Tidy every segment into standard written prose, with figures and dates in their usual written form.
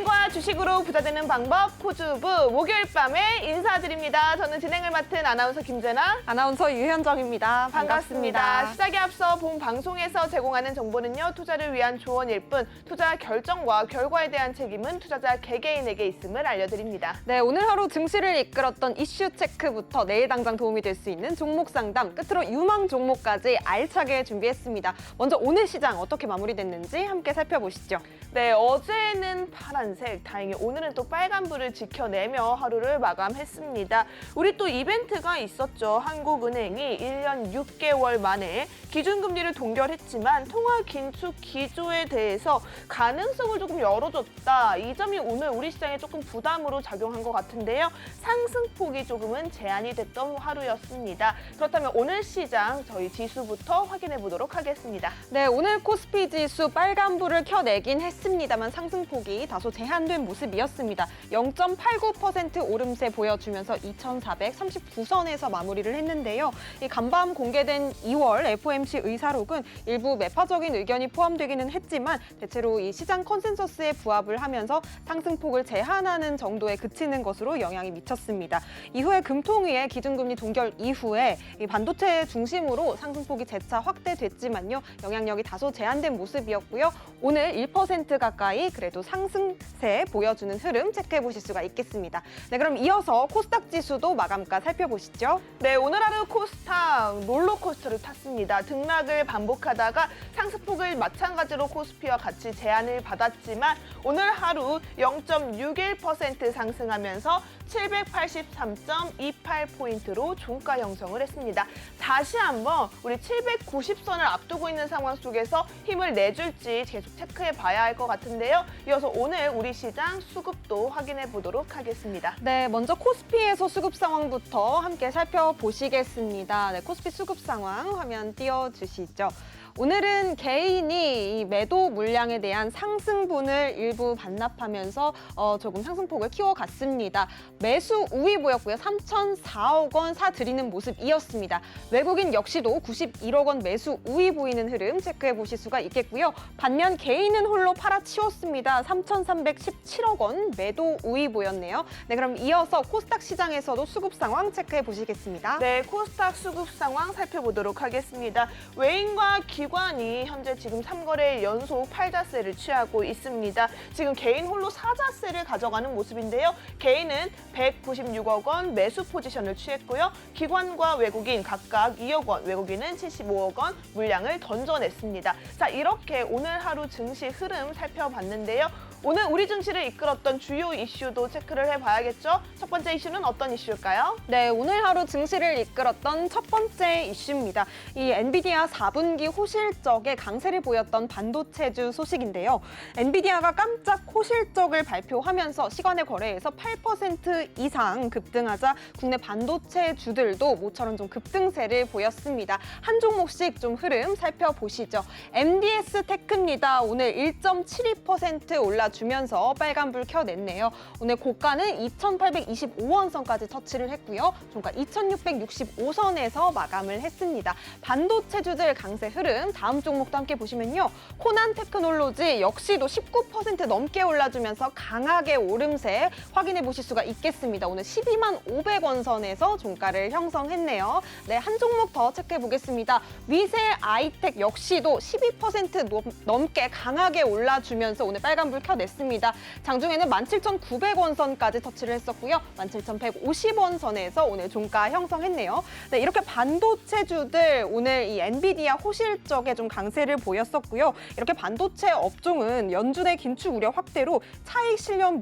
연예인과 주식으로 부자 되는 방법 코주부 목요일 밤에 인사드립니다. 저는 진행을 맡은 아나운서 김재나, 아나운서 유현정입니다. 반갑습니다. 시작에 앞서 본 방송에서 제공하는 정보는요, 투자를 위한 조언일 뿐 투자 결정과 결과에 대한 책임은 투자자 개개인에게 있음을 알려드립니다. 네, 오늘 하루 증시를 이끌었던 이슈 체크부터 내일 당장 도움이 될 수 있는 종목 상담, 끝으로 유망 종목까지 알차게 준비했습니다. 먼저 오늘 시장 어떻게 마무리됐는지 함께 살펴보시죠. 네, 어제는 파란색, 다행히 오늘은 또 빨간불을 지켜내며 하루를 마감했습니다. 우리 또 이벤트가 있었죠. 한국은행이 1년 6개월 만에 기준금리를 동결했지만 통화 긴축 기조에 대해서 가능성을 조금 열어줬다. 이 점이 오늘 우리 시장에 조금 부담으로 작용한 것 같은데요. 상승폭이 조금은 제한이 됐던 하루였습니다. 그렇다면 오늘 시장 저희 지수부터 확인해 보도록 하겠습니다. 네, 오늘 코스피 지수 빨간불을 켜내긴 했습니다만 상승폭이 다소 제한된 모습이었습니다. 0.89% 오름세 보여주면서 2,439선에서 마무리를 했는데요. 이 간밤 공개된 2월 FOMC 의사록은 일부 매파적인 의견이 포함되기는 했지만 대체로 이 시장 컨센서스에 부합을 하면서 상승폭을 제한하는 정도에 그치는 것으로 영향이 미쳤습니다. 이후에 금통위의 기준금리 동결 이후에 이 반도체 중심으로 상승폭이 재차 확대됐지만요. 영향력이 다소 제한된 모습이었고요. 오늘 1% 가까이 그래도 상승세 보여주는 흐름 체크해 보실 수가 있겠습니다. 네, 그럼 이어서 코스닥 지수도 마감가 살펴보시죠. 네, 오늘 하루 코스닥 롤러코스터를 탔습니다. 등락을 반복하다가 상승폭을 마찬가지로 코스피와 같이 제한을 받았지만 오늘 하루 0.61% 상승하면서 783.28포인트로 종가 형성을 했습니다. 다시 한번 우리 790선을 앞두고 있는 상황 속에서 힘을 내줄지 계속 체크해 봐야 할 것 같은데요. 이어서 오늘 우리 시장 수급도 확인해 보도록 하겠습니다. 네, 먼저 코스피에서 수급 상황부터 함께 살펴보시겠습니다. 네, 코스피 수급 상황 화면 띄워주시죠. 오늘은 개인이 이 매도 물량에 대한 상승분을 일부 반납하면서 조금 상승폭을 키워갔습니다. 매수 우위 보였고요. 3,004억 원 사들이는 모습이었습니다. 외국인 역시도 91억 원 매수 우위 보이는 흐름 체크해 보실 수가 있겠고요. 반면 개인은 홀로 팔아치웠습니다. 3,317억 원 매도 우위 보였네요. 네, 그럼 이어서 코스닥 시장에서도 수급 상황 체크해 보시겠습니다. 네, 코스닥 수급 상황 살펴보도록 하겠습니다. 외인과 기관이 현재 지금 3거래 연속 팔자세를 취하고 있습니다. 지금 개인 홀로 사자세를 가져가는 모습인데요. 개인은 196억 원 매수 포지션을 취했고요. 기관과 외국인 각각 2억 원, 외국인은 75억 원 물량을 던져냈습니다. 자, 이렇게 오늘 하루 증시 흐름 살펴봤는데요. 오늘 우리 증시를 이끌었던 주요 이슈도 체크를 해봐야겠죠? 첫 번째 이슈는 어떤 이슈일까요? 네, 오늘 하루 증시를 이끌었던 첫 번째 이슈입니다. 이 엔비디아 4분기 호실적에 강세를 보였던 반도체주 소식인데요. 엔비디아가 깜짝 호실적을 발표하면서 시간의 거래에서 8% 이상 급등하자 국내 반도체주들도 모처럼 좀 급등세를 보였습니다. 한 종목씩 좀 흐름 살펴보시죠. MDS 테크입니다. 오늘 1.72% 올라주면서 빨간불 켜냈네요. 오늘 고가는 2,825원 선까지 터치를 했고요. 종가 2,665선에서 마감을 했습니다. 반도체주들 강세 흐름 다음 종목도 함께 보시면요. 코난 테크놀로지 역시도 19% 넘게 올라주면서 강하게 오름세 확인해 보실 수가 있겠습니다. 오늘 12만 500원 선에서 종가를 형성했네요. 네, 한 종목 더 체크해 보겠습니다. 위세 아이텍 역시도 12% 넘게 강하게 올라주면서 오늘 빨간불 켜냈습니다. 장중에는 17,900원 선까지 터치를 했었고요. 17,150원 선에서 오늘 종가 형성했네요. 네, 이렇게 반도체주들 오늘 이 엔비디아 호실적에 좀 강세를 보였었고요. 이렇게 반도체 업종은 연준의 긴축 우려 확대로 차익 실현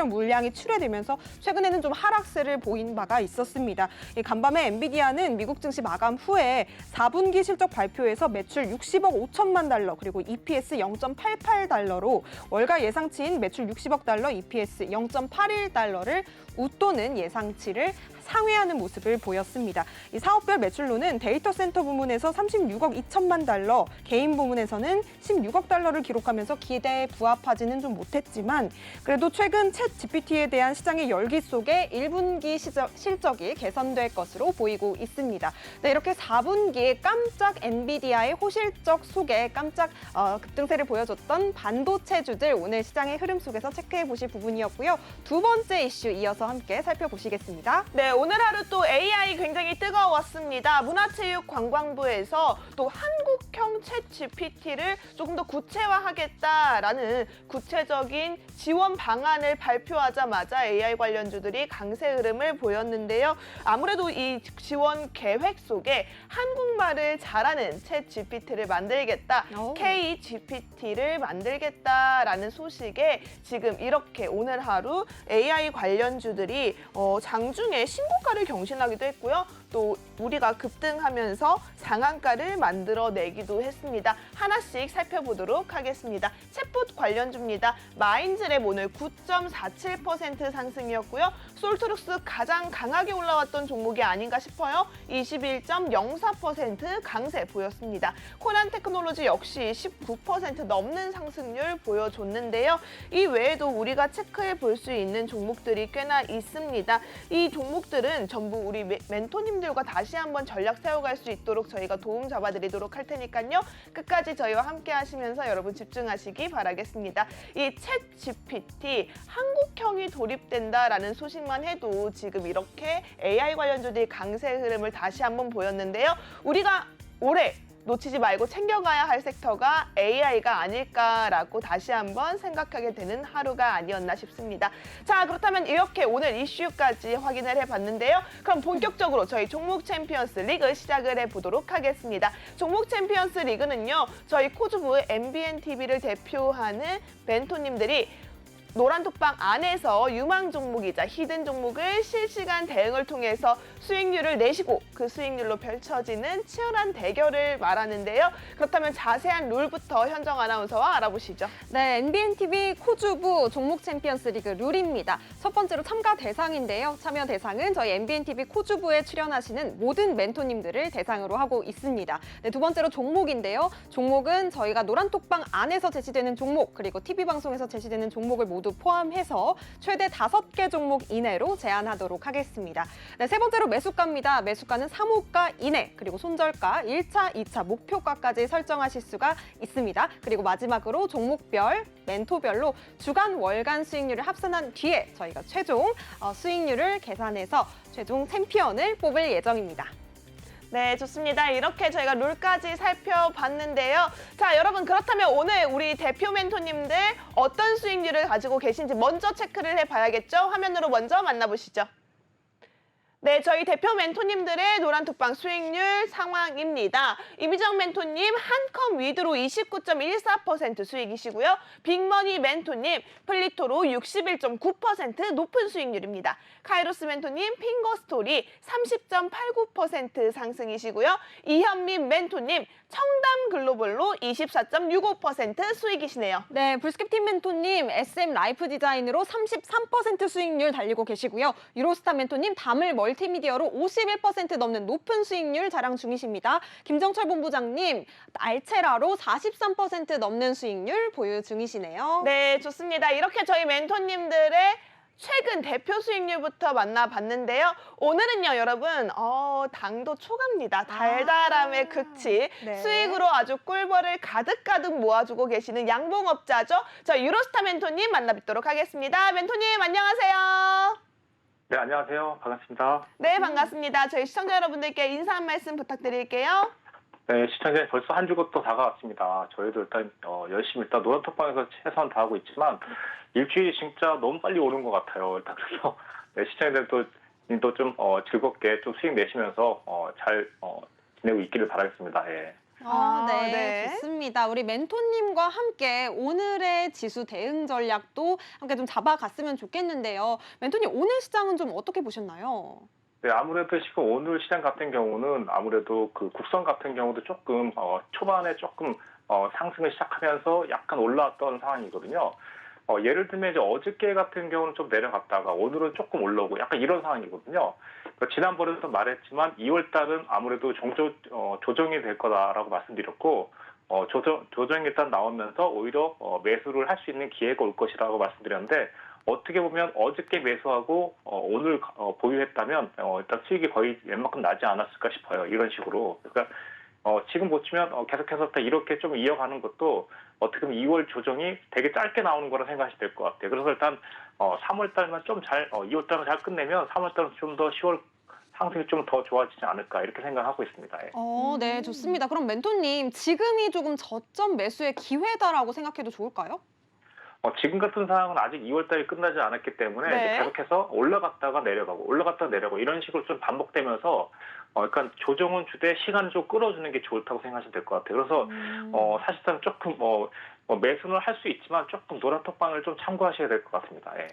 물량이 출회되면서 최근에는 좀 하락세를 보인 바가 있었습니다. 이 간밤에 엔비디아는 미국 증시 마감 후에 4분기 실적 발표에서 매출 60억 5천만 달러 그리고 EPS 0.88달러로 월가 예상치인 매출 60억 달러, EPS 0.81달러를 웃도는 예상치를 상회하는 모습을 보였습니다. 이 사업별 매출로는 데이터 센터 부문에서 36억 2천만 달러, 개인 부문에서는 16억 달러를 기록하면서 기대에 부합하지는 좀 못했지만 그래도 최근 챗 GPT에 대한 시장의 열기 속에 1분기 실적이 개선될 것으로 보이고 있습니다. 네, 이렇게 4분기에 깜짝 엔비디아의 호실적 속에 깜짝 급등세를 보여줬던 반도체주들 오늘 시장의 흐름 속에서 체크해 보실 부분이었고요. 두 번째 이슈 이어서 함께 살펴보시겠습니다. 네, 오늘 하루 또 AI 굉장히 뜨거웠습니다. 문화체육관광부에서 또 한국형 챗 GPT를 조금 더 구체화하겠다라는 구체적인 지원 방안을 발표하자마자 AI 관련주들이 강세 흐름을 보였는데요. 아무래도 이 지원 계획 속에 한국말을 잘하는 챗 GPT를 만들겠다, KGPT를 만들겠다라는 소식에 지금 이렇게 오늘 하루 AI 관련주들이 장중에 신고가를 경신하기도 했고요. 또 우리가 급등하면서 상한가를 만들어내기도 했습니다. 하나씩 살펴보도록 하겠습니다. 챗봇 관련주입니다. 마인즈랩 오늘 9.47% 상승이었고요. 솔트룩스 가장 강하게 올라왔던 종목이 아닌가 싶어요. 21.04% 강세 보였습니다. 코난 테크놀로지 역시 19% 넘는 상승률 보여줬는데요. 이 외에도 우리가 체크해 볼 수 있는 종목들이 꽤나 있습니다. 이 종목들은 전부 우리 멘토님들과 다시 한번 전략 세워갈 수 있도록 저희가 도움 잡아드리도록 할 테니까요. 끝까지 저희와 함께 하시면서 여러분 집중하시기 바라겠습니다. 이 챗 GPT 한국형이 도입된다라는 소식만 해도 지금 이렇게 AI 관련주들이 강세 흐름을 다시 한번 보였는데요. 우리가 올해 놓치지 말고 챙겨가야 할 섹터가 AI가 아닐까라고 다시 한번 생각하게 되는 하루가 아니었나 싶습니다. 자, 그렇다면 이렇게 오늘 이슈까지 확인을 해봤는데요. 그럼 본격적으로 저희 종목 챔피언스 리그 시작을 해보도록 하겠습니다. 종목 챔피언스 리그는요, 저희 코주부 MBNTV를 대표하는 멘토님들이 노란톡방 안에서 유망 종목이자 히든 종목을 실시간 대응을 통해서 수익률을 내시고 그 수익률로 펼쳐지는 치열한 대결을 말하는데요. 그렇다면 자세한 룰부터 현정 아나운서와 알아보시죠. 네, NBNTV 코주부 종목 챔피언스 리그 룰입니다. 첫 번째로 참가 대상인데요. 참여 대상은 저희 NBNTV 코주부에 출연하시는 모든 멘토님들을 대상으로 하고 있습니다. 네, 두 번째로 종목인데요. 종목은 저희가 노란톡방 안에서 제시되는 종목 그리고 TV방송에서 제시되는 종목을 모두 포함해서 최대 5개 종목 이내로 제한하도록 하겠습니다. 네, 세 번째로 매수가입니다. 매수가는 3호가 이내 그리고 손절가 1차, 2차 목표가까지 설정하실 수가 있습니다. 그리고 마지막으로 종목별, 멘토별로 주간, 월간 수익률을 합산한 뒤에 저희가 최종 수익률을 계산해서 최종 챔피언을 뽑을 예정입니다. 네, 좋습니다. 이렇게 저희가 룰까지 살펴봤는데요. 자, 여러분 그렇다면 오늘 우리 대표 멘토님들 어떤 수익률을 가지고 계신지 먼저 체크를 해봐야겠죠? 화면으로 먼저 만나보시죠. 네, 저희 대표 멘토님들의 노란톡방 수익률 상황입니다. 이미정 멘토님 한컴 위드로 29.14% 수익이시고요. 빅머니 멘토님 플리토로 61.9% 높은 수익률입니다. 카이로스 멘토님 핑거스토리 30.89% 상승이시고요. 이현민 멘토님 청담 글로벌로 24.65% 수익이시네요. 네, 불스캡팀 멘토님 SM 라이프 디자인으로 33% 수익률 달리고 계시고요. 유로스타 멘토님 다물 멀티미디어로 51% 넘는 높은 수익률 자랑 중이십니다. 김정철 본부장님 알체라로 43% 넘는 수익률 보유 중이시네요. 네, 좋습니다. 이렇게 저희 멘토님들의 최근 대표 수익률부터 만나봤는데요. 오늘은요, 여러분, 당도 초과입니다. 달달함의 극치. 네. 수익으로 아주 꿀벌을 가득가득 모아주고 계시는 양봉업자죠. 저 유로스타 멘토님 만나뵙도록 하겠습니다. 멘토님, 안녕하세요. 네, 안녕하세요. 반갑습니다. 네, 반갑습니다. 저희 시청자 여러분들께 인사 한 말씀 부탁드릴게요. 네, 시청자님 벌써 한 주가 또 다가왔습니다. 저희도 일단 열심히 일단 노란톡방에서 최선 다하고 있지만 일주일이 진짜 너무 빨리 오는 것 같아요. 일단 그래서 네, 시청자님도 좀 즐겁게 좀 수익 내시면서 잘 지내고 있기를 바라겠습니다. 예. 네, 네. 좋습니다. 우리 멘토님과 함께 오늘의 지수 대응 전략도 함께 좀 잡아갔으면 좋겠는데요. 멘토님, 오늘 시장은 좀 어떻게 보셨나요? 네, 아무래도 지금 오늘 시장 같은 경우는 아무래도 그 국선 같은 경우도 조금 초반에 조금 상승을 시작하면서 약간 올라왔던 상황이거든요. 예를 들면 이제 어저께 같은 경우는 좀 내려갔다가 오늘은 조금 올라오고 약간 이런 상황이거든요. 지난번에도 말했지만 2월 달은 아무래도 조정이 될 거다라고 말씀드렸고, 조정이 일단 나오면서 오히려 매수를 할 수 있는 기회가 올 것이라고 말씀드렸는데, 어떻게 보면 어저께 매수하고 오늘 보유했다면 일단 수익이 거의 웬만큼 나지 않았을까 싶어요. 이런 식으로. 그러니까 지금 보시면 계속해서 이렇게 좀 이어가는 것도 어떻게 보면 2월 조정이 되게 짧게 나오는 거라 생각하시면 될 것 같아요. 그래서 일단 3월 달만 좀 2월 달을 잘 끝내면 3월 달은 좀 더 10월 상승이 좀 더 좋아지지 않을까 이렇게 생각하고 있습니다. 예. 네, 좋습니다. 그럼 멘토님, 지금이 조금 저점 매수의 기회다라고 생각해도 좋을까요? 지금 같은 상황은 아직 2월 달이 끝나지 않았기 때문에 네. 이제 계속해서 올라갔다가 내려가고 이런 식으로 좀 반복되면서 그러니까 조정은 주되 시간을 좀 끌어주는 게 좋다고 생각하시면 될 것 같아요. 그래서 사실상 조금 매수는 할 수 있지만 조금 노란 톡방을 좀 참고하셔야 될 것 같습니다. 예.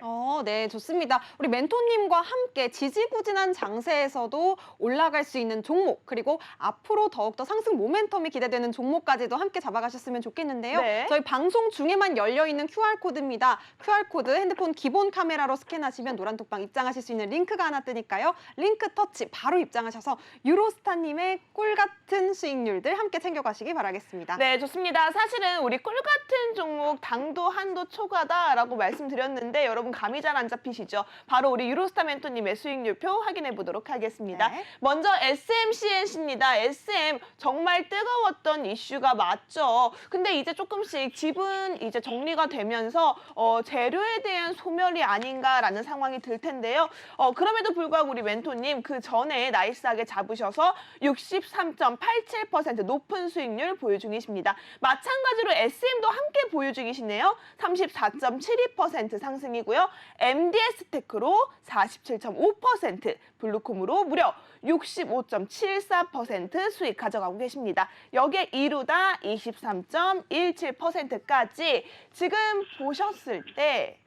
네, 좋습니다. 우리 멘토님과 함께 지지부진한 장세에서도 올라갈 수 있는 종목, 그리고 앞으로 더욱더 상승 모멘텀이 기대되는 종목까지도 함께 잡아가셨으면 좋겠는데요. 네. 저희 방송 중에만 열려있는 QR코드입니다. QR코드 핸드폰 기본 카메라로 스캔하시면 노란톡방 입장하실 수 있는 링크가 하나 뜨니까요. 링크 터치 바로 입장하셔서 유로스타님의 꿀 같은 수익률들 함께 챙겨가시기 바라겠습니다. 네, 좋습니다. 사실은 우리 꿀 같은 종목 당도 한도 초과다라고 말씀드렸는데 여러분 감이 잘 안 잡히시죠? 바로 우리 유로스타 멘토님의 수익률표 확인해 보도록 하겠습니다. 네. 먼저 SMCNC입니다. SM 정말 뜨거웠던 이슈가 맞죠. 근데 이제 조금씩 지분 이제 정리가 되면서 재료에 대한 소멸이 아닌가라는 상황이 들 텐데요. 그럼에도 불구하고 우리 멘토님 그 전에 나이스하게 잡으셔서 63.87% 높은 수익률 보유 중이십니다. 마찬가지로 SM도 함께 보유 중이시네요. 34.72% 상승이고요. MDS 테크로 47.5%, 블루콤으로 무려 65.74% 수익 가져가고 계십니다. 여기에 이루다 23.17%까지 지금 보셨을 때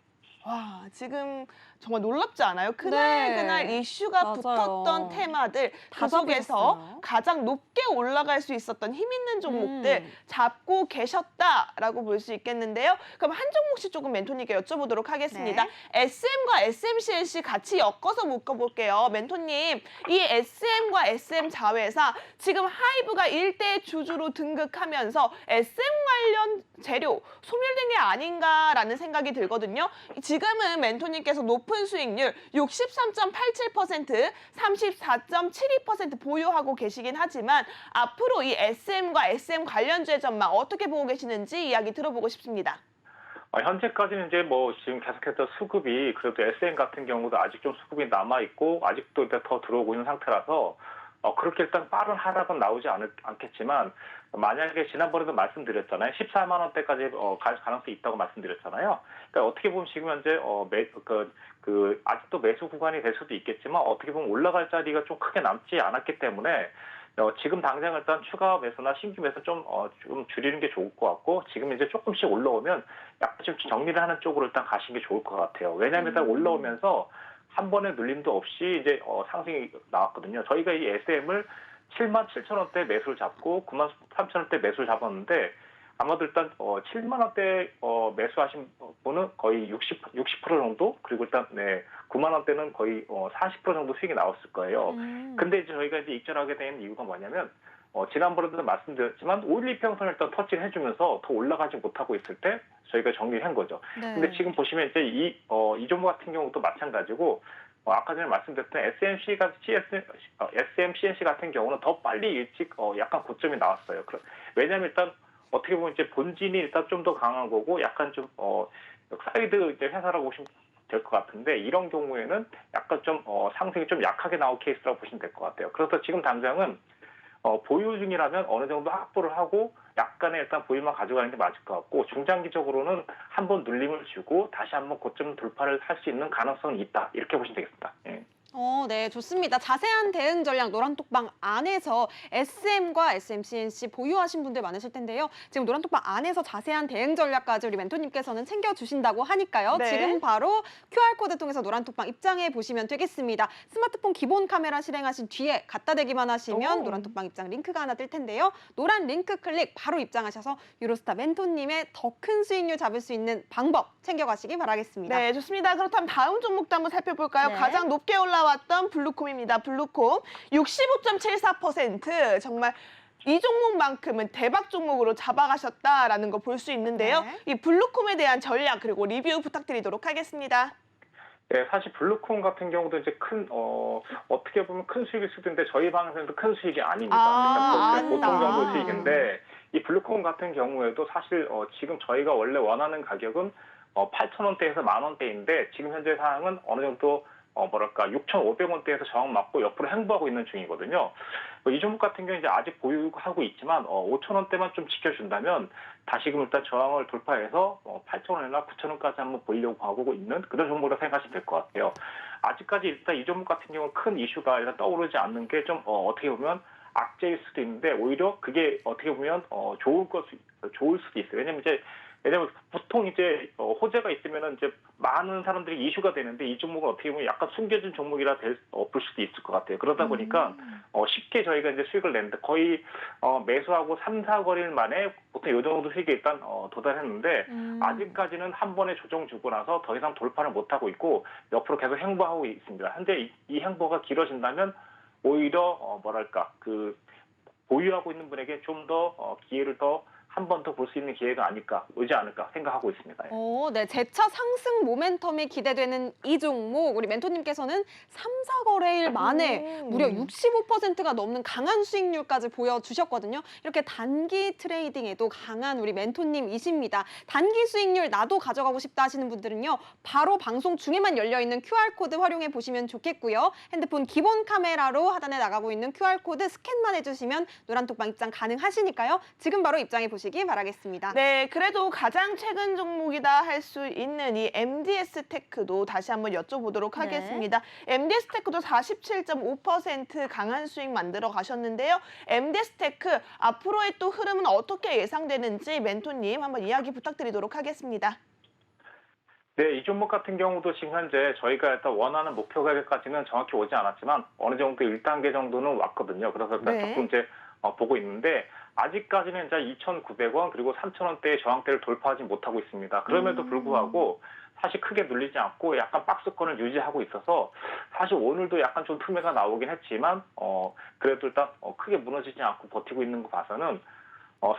와, 지금 정말 놀랍지 않아요? 그날 네. 이슈가 맞아요. 붙었던 테마들 다 그 속에서 잡으셨어요. 가장 높게 올라갈 수 있었던 힘 있는 종목들 잡고 계셨다라고 볼 수 있겠는데요. 그럼 한 종목씩 조금 멘토님께 여쭤보도록 하겠습니다. 네. SM과 SMCNC 같이 엮어서 묶어볼게요. 멘토님, 이 SM과 SM 자회사 지금 하이브가 일대 주주로 등극하면서 SM 관련 재료 소멸된 게 아닌가라는 생각이 들거든요. 지금은 멘토님께서 높은 수익률 63.87%, 34.72% 보유하고 계시긴 하지만 앞으로 이 SM과 SM 관련주의 전망 어떻게 보고 계시는지 이야기 들어보고 싶습니다. 현재까지는 이제 지금 계속해서 수급이 그래도 SM 같은 경우도 아직 좀 수급이 남아 있고 아직도 더 들어오고 있는 상태라서 그렇게 일단 빠른 하락은 나오지 않겠지만 만약에 지난번에도 말씀드렸잖아요. 14만 원대까지 갈 가능성이 있다고 말씀드렸잖아요. 그러니까 어떻게 보면 지금 현재 아직도 매수 구간이 될 수도 있겠지만 어떻게 보면 올라갈 자리가 좀 크게 남지 않았기 때문에 지금 당장 일단 추가 매수나 신규 매수 좀 줄이는 게 좋을 것 같고 지금 이제 조금씩 올라오면 약간 좀 정리를 하는 쪽으로 일단 가시는 게 좋을 것 같아요. 왜냐하면 일단 올라오면서 한 번의 눌림도 없이 이제 상승이 나왔거든요. 저희가 이 SM을 77,000원대 매수를 잡고 93,000원대 매수를 잡았는데 아마도 일단 7만 원대 매수하신 분은 거의 60% 정도 그리고 일단 9만 원대는 거의 40% 정도 수익이 나왔을 거예요. 근데 이제 저희가 이제 익절하게 된 이유가 뭐냐면 지난번에도 말씀드렸지만 5일 이평선을 일단 터치를 해주면서 더 올라가지 못하고 있을 때 저희가 정리를 한 거죠. 네. 근데 지금 보시면 이제 이 종목 같은 경우도 마찬가지고 아까 전에 말씀드렸던 SMCNC 같은 경우는 더 빨리 일찍 약간 고점이 나왔어요. 왜냐하면 일단 어떻게 보면 이제 본진이 일단 좀 더 강한 거고 약간 좀 사이드 이제 회사라고 보시면 될 것 같은데 이런 경우에는 약간 좀 상승이 좀 약하게 나온 케이스라고 보시면 될 것 같아요. 그래서 지금 당장은 보유 중이라면 어느 정도 확보를 하고 약간의 일단 보유만 가져가는 게 맞을 것 같고 중장기적으로는 한번 눌림을 주고 다시 한번 고점 돌파를 할 수 있는 가능성이 있다 이렇게 보시면 되겠습니다. 예. 네, 좋습니다. 자세한 대응 전략 노란톡방 안에서 SM과 SMCNC 보유하신 분들 많으실 텐데요. 지금 노란톡방 안에서 자세한 대응 전략까지 우리 멘토님께서는 챙겨주신다고 하니까요. 네. 지금 바로 QR코드 통해서 노란톡방 입장해 보시면 되겠습니다. 스마트폰 기본 카메라 실행하신 뒤에 갖다 대기만 하시면 오. 노란톡방 입장 링크가 하나 뜰 텐데요. 노란 링크 클릭 바로 입장하셔서 유로스타 멘토님의 더 큰 수익률 잡을 수 있는 방법 챙겨가시기 바라겠습니다. 네, 좋습니다. 그렇다면 다음 종목도 한번 살펴볼까요? 네. 가장 높게 올라왔던 블루콤입니다. 블루콤 65.74%. 정말 이 종목만큼은 대박 종목으로 잡아가셨다라는 거 볼 수 있는데요. 네. 이 블루콤에 대한 전략 그리고 리뷰 부탁드리도록 하겠습니다. 네, 사실 블루콤 같은 경우도 이제 어떻게 보면 큰 수익일 수도 있는데 저희 방에서는 큰 수익이 아닙니다. 아, 보통 아니다. 정도 수익인데 이 블루콤 같은 경우에도 사실 지금 저희가 원래 원하는 가격은 8,000원대에서 10,000원대인데 지금 현재 상황은 어느 정도 6,500원대에서 저항 맞고 옆으로 행보하고 있는 중이거든요. 이 종목 같은 경우는 이제 아직 보유하고 있지만 5,000원대만 좀 지켜준다면 다시금 일단 저항을 돌파해서 8,000원이나 9,000원까지 한번 보려고 하고 있는 그런 종목으로 생각하시면 될 것 같아요. 아직까지 일단 이 종목 같은 경우는 큰 이슈가 일단 떠오르지 않는 게 좀 어떻게 보면 악재일 수도 있는데 오히려 그게 어떻게 보면 좋을 수도 있어요. 왜냐면 보통 이제 호재가 있으면은 이제 많은 사람들이 이슈가 되는데 이 종목은 어떻게 보면 약간 숨겨진 종목이라 볼 수도 있을 것 같아요. 그러다 보니까 쉽게 저희가 이제 수익을 냈는데 거의 매수하고 3, 4거래일 만에 보통 이 정도 수익에 일단 도달했는데 아직까지는 한 번에 조정 주고 나서 더 이상 돌파를 못 하고 있고 옆으로 계속 행보하고 있습니다. 현재 이 행보가 길어진다면 오히려 보유하고 있는 분에게 좀 더 기회를 더 한 번 더 볼 수 있는 기회가 오지 않을까 생각하고 있습니다. 네, 재차 상승 모멘텀이 기대되는 이 종목 우리 멘토님께서는 3, 4거래일 만에 무려 65%가 넘는 강한 수익률까지 보여주셨거든요. 이렇게 단기 트레이딩에도 강한 우리 멘토님이십니다. 단기 수익률 나도 가져가고 싶다 하시는 분들은요. 바로 방송 중에만 열려있는 QR코드 활용해 보시면 좋겠고요. 핸드폰 기본 카메라로 하단에 나가고 있는 QR코드 스캔만 해주시면 노란톡방 입장 가능하시니까요. 지금 바로 입장해 보시기 바라겠습니다. 네, 그래도 가장 최근 종목이다 할 수 있는 이 MDS 테크도 다시 한번 여쭤보도록 하겠습니다. MDS 테크도 47.5% 강한 수익 만들어 가셨는데요. MDS 테크 앞으로의 또 흐름은 어떻게 예상되는지 멘토님 한번 이야기 부탁드리도록 하겠습니다. 네, 이 종목 같은 경우도 지금 현재 저희가 일단 원하는 목표 가격까지는 정확히 오지 않았지만 어느 정도 1단계 정도는 왔거든요. 그래서 일단 네. 조금 이제 보고 있는데 아직까지는 이제 2,900원 그리고 3,000원대의 저항대를 돌파하지 못하고 있습니다. 그럼에도 불구하고 사실 크게 눌리지 않고 약간 박스권을 유지하고 있어서 사실 오늘도 약간 좀 틈매가 나오긴 했지만 그래도 일단 크게 무너지지 않고 버티고 있는 거 봐서는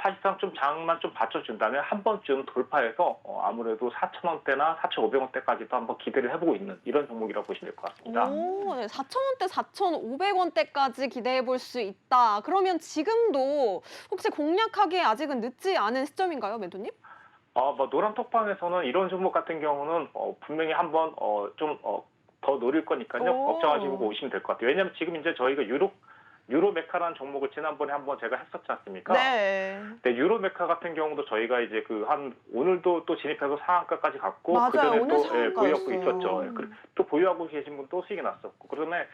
사실상 좀 장만 좀 받쳐준다면 한 번쯤 돌파해서 아무래도 4,000원대나 4,500원대까지도 한번 기대를 해보고 있는 이런 종목이라고 보시면 될 것 같습니다. 네, 4,000원대, 4,500원대까지 기대해 볼 수 있다. 그러면 지금도 혹시 공략하기에 아직은 늦지 않은 시점인가요, 멘토님? 노란톡방에서는 이런 종목 같은 경우는 분명히 한번 좀 더 노릴 거니까요. 오. 걱정하지 말고 오시면 될 것 같아요. 왜냐하면 지금 이제 저희가 유로메카라는 종목을 지난번에 한번 제가 했었지 않습니까? 네. 근데 유로메카 같은 경우도 저희가 이제 오늘도 또 진입해서 상한가까지 갔고 맞아요. 그전에 오늘 또 상한가였어요. 보유하고 있었죠. 또 보유하고 계신 분 또 수익이 났었고 그다음에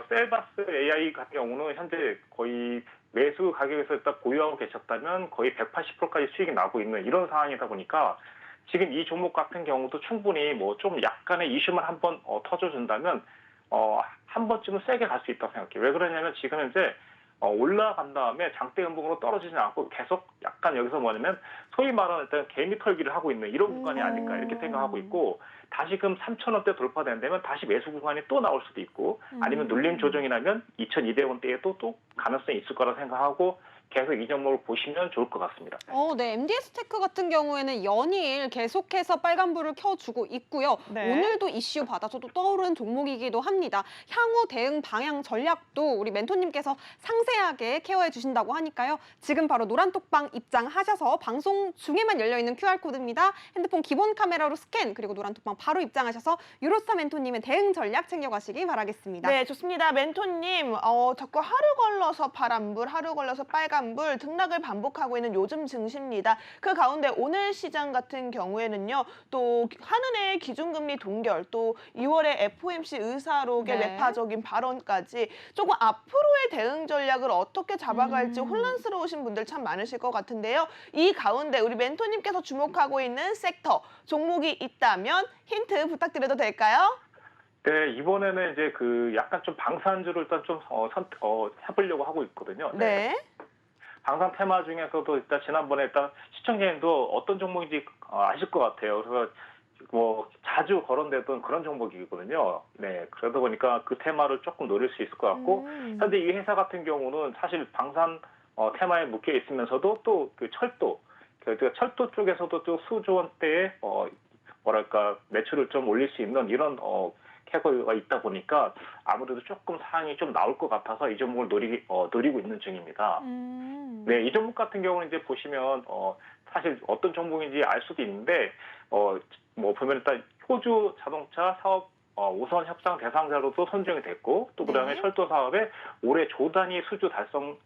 셀바스 AI 같은 경우는 현재 거의 매수 가격에서 일단 보유하고 계셨다면 거의 180%까지 수익이 나고 있는 이런 상황이다 보니까 지금 이 종목 같은 경우도 충분히 좀 약간의 이슈만 한번 터져준다면 한 번쯤은 세게 갈 수 있다고 생각해요. 왜 그러냐면 지금 현재 올라간 다음에 장대 음봉으로 떨어지지 않고 계속 약간 여기서 뭐냐면 소위 말하는 일단 개미 털기를 하고 있는 이런 구간이 아닐까 이렇게 생각하고 있고 다시금 3,000원대 돌파된다면 다시 매수 구간이 또 나올 수도 있고 아니면 눌림 조정이 나면 2,200원대에도 또 가능성이 있을 거라 생각하고 계속 이 종목을 보시면 좋을 것 같습니다. 네, MDS 테크 같은 경우에는 연일 계속해서 빨간불을 켜주고 있고요. 네. 오늘도 이슈 받아서 또 떠오르는 종목이기도 합니다. 향후 대응 방향 전략도 우리 멘토님께서 상세하게 케어해 주신다고 하니까요. 지금 바로 노란톡방 입장하셔서 방송 중에만 열려있는 QR코드입니다. 핸드폰 기본 카메라로 스캔 그리고 노란톡방 바로 입장하셔서 유로스타 멘토님의 대응 전략 챙겨가시기 바라겠습니다. 네, 좋습니다. 멘토님, 자꾸 하루 걸러서 파란불, 하루 걸러서 빨간불 내려간불 등락을 반복하고 있는 요즘 증시입니다. 그 가운데 오늘 시장 같은 경우에는요. 또 한은의 기준금리 동결, 또 2월에 FOMC 의사록의 네. 매파적인 발언까지 조금 앞으로의 대응 전략을 어떻게 잡아갈지 혼란스러우신 분들 참 많으실 것 같은데요. 이 가운데 우리 멘토님께서 주목하고 있는 섹터, 종목이 있다면 힌트 부탁드려도 될까요? 네, 이번에는 이제 그 약간 좀 방산주를 일단 좀 해보려고 하고 있거든요. 네. 방산 테마 중에서도 일단 지난번에 일단 시청자님도 어떤 종목인지 아실 것 같아요. 그래서 뭐 자주 거론되던 그런 종목이거든요. 네, 그러다 보니까 그 테마를 조금 노릴 수 있을 것 같고 현재 이 회사 같은 경우는 사실 방산 테마에 묶여 있으면서도 또 그 철도, 그 철도 쪽에서도 또 수조 원대의 뭐랄까 매출을 좀 올릴 수 있는 이런 캐거가 있다 보니까 아무래도 조금 사항이 좀 나올 것 같아서 이 종목을 노리고 있는 중입니다. 네, 이 종목 같은 경우는 이제 보시면 사실 어떤 종목인지 알 수도 있는데 뭐 보면 일단 호주 자동차 사업 우선 협상 대상자로도 선정이 됐고 또 그다음에 네. 철도 사업에 올해 조 단위 수주 달성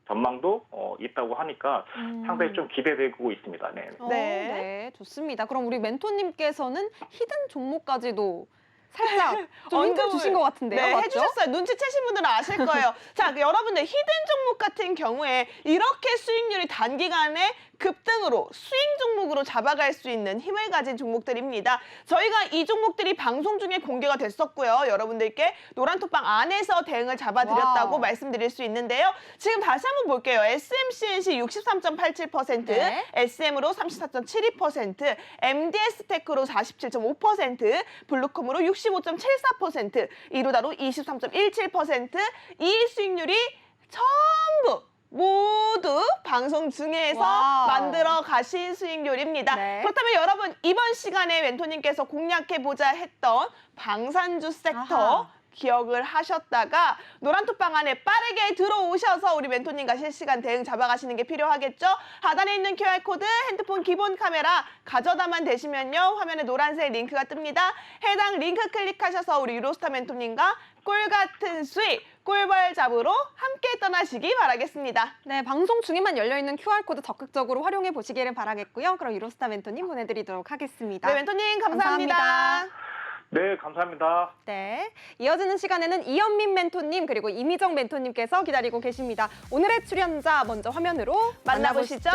전망도 있다고 하니까 상당히 좀 기대되고 있습니다. 네. 네, 좋습니다. 그럼 우리 멘토님께서는 히든 종목까지도 살짝 좀 힌트 주신 것 같은데요, 네, 맞죠? 해주셨어요. 눈치채신 분들은 아실 거예요. 자, 여러분들 히든 종목 같은 경우에 이렇게 수익률이 단기간에 급등으로 수익 종목으로 잡아갈 수 있는 힘을 가진 종목들입니다. 저희가 이 종목들이 방송 중에 공개가 됐었고요. 여러분들께 노란톡방 안에서 대응을 잡아드렸다고 와우. 말씀드릴 수 있는데요. 지금 다시 한번 볼게요. SMCNC 63.87%, 네. SM으로 34.72%, MDS테크로 47.5%, 블루콤으로 65.74%, 이루다로 23.17%, 이 수익률이 전부 모두 방송 중에서 와우. 만들어 가신 수익률입니다. 네. 그렇다면 여러분 이번 시간에 멘토님께서 공략해보자 했던 방산주 섹터 아하. 기억을 하셨다가 노란톡방 안에 빠르게 들어오셔서 우리 멘토님과 실시간 대응 잡아가시는 게 필요하겠죠? 하단에 있는 QR코드, 핸드폰 기본 카메라 가져다만 되시면요. 화면에 노란색 링크가 뜹니다. 해당 링크 클릭하셔서 우리 유로스타 멘토님과 꿀 같은 수익, 꿀벌 잡으러 함께 떠나시기 바라겠습니다. 네, 방송 중에만 열려있는 QR코드 적극적으로 활용해 보시기를 바라겠고요. 그럼 유로스타 멘토님 보내드리도록 하겠습니다. 네, 멘토님 감사합니다. 감사합니다. 네, 감사합니다. 네, 이어지는 시간에는 이현민 멘토님 그리고 이미정 멘토님께서 기다리고 계십니다. 오늘의 출연자 먼저 화면으로 만나보시죠.